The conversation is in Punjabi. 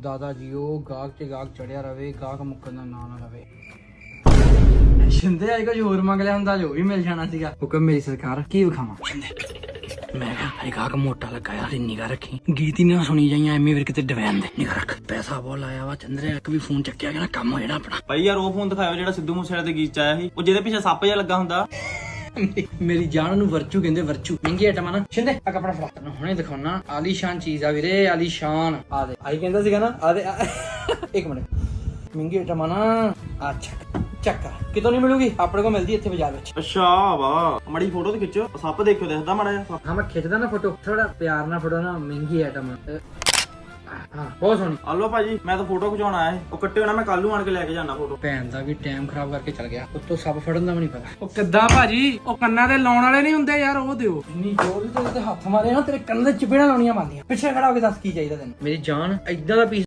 ਦਾਦਾ ਜੀ ਉਹ ਗਾਹਕ ਤੇ ਗਾਹਕ ਚੜਿਆ ਰਵੇ, ਗਾਹਕ ਮੁੱਕਣ ਦਾ ਨਾਂ ਨਾ ਲਵੇ। ਸ਼ਿੰਦੇ ਅੱਜ ਕੁਝ ਹੋਰ ਮੰਗ ਲਿਆ ਹੁੰਦਾ ਜੋ ਵੀ ਮਿਲ ਜਾਣਾ ਸੀਗਾ। ਹੁਕਮ ਮੇਰੀ ਸਰਕਾਰ, ਕੀ ਵਿਖਾਵਾਂ? ਸ਼ਿੰਦੇ ਮੈਂ ਕਿਹਾ ਅਰੇ ਗਾਹਕ ਮੋਟਾ ਲੱਗਾ ਯਾਰ, ਨਿਗਾਹ ਰੱਖੀ, ਗੀਤ ਹੀ ਨਾ ਸੁਣੀ ਜਾਈਆਂ ਐਵੇਂ ਫਿਰ ਕਿਤੇ ਡਵੈਨ ਦੇ। ਨਿਗਾਹ ਰੱਖ, ਪੈਸਾ ਬਹੁਤ ਲਾਇਆ ਵਾ ਚੰਦਰੇ, ਇੱਕ ਵੀ ਫੋਨ ਚੱਕਿਆ ਗਿਆ ਨਾ ਕੰਮ ਹੋ ਜਾਣਾ ਆਪਣਾ। ਭਾਈ ਯਾਰ ਉਹ ਫੋਨ ਦਿਖਾਇਓ ਜਿਹੜਾ ਸਿੱਧੂ ਮੂਸੇਵਾਲੇ ਦੇ ਗੀਤ ਚ ਆਇਆ ਸੀ, ਉਹ ਜਿਹਦੇ ਪਿੱਛੇ ਸੱਪ ਜਿਹਾ ਲੱਗਾ ਹੁੰਦਾ। ਮੇਰੀ ਜਾਨ ਨੂੰ ਵਰਚੂ ਕਹਿੰਦੇ, ਵਰਚੂ ਮਹਿੰਗੀ ਆਈਟਮ ਆ ਨਾ। ਸ਼ਿੰਦੇ ਆ ਕਪੜਾ ਫੜਾ, ਤੈਨੂੰ ਹੁਣੇ ਦਿਖਾਉਣਾ ਆਲੀਸ਼ਾਨ ਚੀਜ਼ ਆ ਵੀਰੇ, ਆਲੀਸ਼ਾਨ। ਆ ਦੇ ਆਈ ਕਹਿੰਦਾ ਸੀਗਾ ਨਾ, ਆ ਦੇ ਇੱਕ ਮਿੰਟ, ਮਹਿੰਗੀ ਆਈਟਮ ਆ ਨਾ। ਅੱਛਾ ਚੱਕ ਕਿਤੋਂ ਨਹੀਂ ਮਿਲੂਗੀ, ਆਪਣੇ ਕੋਲ ਮਿਲਦੀ ਇੱਥੇ ਬਾਜ਼ਾਰ ਵਿੱਚ। ਅੱਛਾ ਵਾ, ਮੜੀ ਫੋਟੋ ਤੇ ਖਿੱਚੋ, ਸੱਪ ਦੇਖਿਓ ਦਿਖਦਾ ਮਾੜਾ ਜਿਹਾ। ਹਾਂ ਮੈਂ ਖਿੱਚਦਾ ਨਾ ਫੋਟੋ, ਥੋੜਾ ਪਿਆਰ ਨਾਲ ਫੋਟੋ ਨਾ, ਮਹਿੰਗੀ ਆਈਟਮ ਹਾਂ ਬਹੁਤ ਸੋਹਣੀ। ਆਲੋ ਭਾਜੀ ਮੈਂ ਤਾਂ ਫੋਟੋ ਖਿਚਾਉਣ ਆਇਆ ਸੀ, ਉਹ ਕੱਟਿਓ ਨਾ, ਮੈਂ ਕੱਲ ਨੂੰ ਆਣ ਕੇ ਲੈ ਕੇ ਜਾਣਾ ਫੋਟੋ। ਭੈਣ ਦਾ ਵੀ ਟਾਈਮ ਖਰਾਬ ਕਰਕੇ ਚਲ ਗਿਆ, ਉੱਤੋਂ ਸੱਪ ਫੜਨ ਦਾ ਵੀ ਨਹੀਂ ਪਤਾ। ਉਹ ਕਿੱਦਾਂ ਭਾਜੀ, ਉਹ ਕੰਨਾਂ ਤੇ ਲਾਉਣ ਵਾਲੇ ਨਹੀਂ ਹੁੰਦੇ ਯਾਰ, ਉਹ ਦਿਓ। ਇੰਨੀ ਜ਼ੋਰ ਦੀ ਤੇ ਹੱਥ ਮਾਰੇ ਨਾ ਤੇਰੇ ਕੰਨ ਦੇ ਚਪੇੜਾਂ ਲਾਉਣੀਆਂ ਮਾਰਦੀਆਂ। ਪਿੱਛੇ ਖੜਾ ਹੋ ਕੇ ਦੱਸ ਕੀ ਚਾਹੀਦਾ ਤੈਨੂੰ? ਮੇਰੀ ਜਾਨ ਏਦਾਂ ਦਾ ਪੀਸ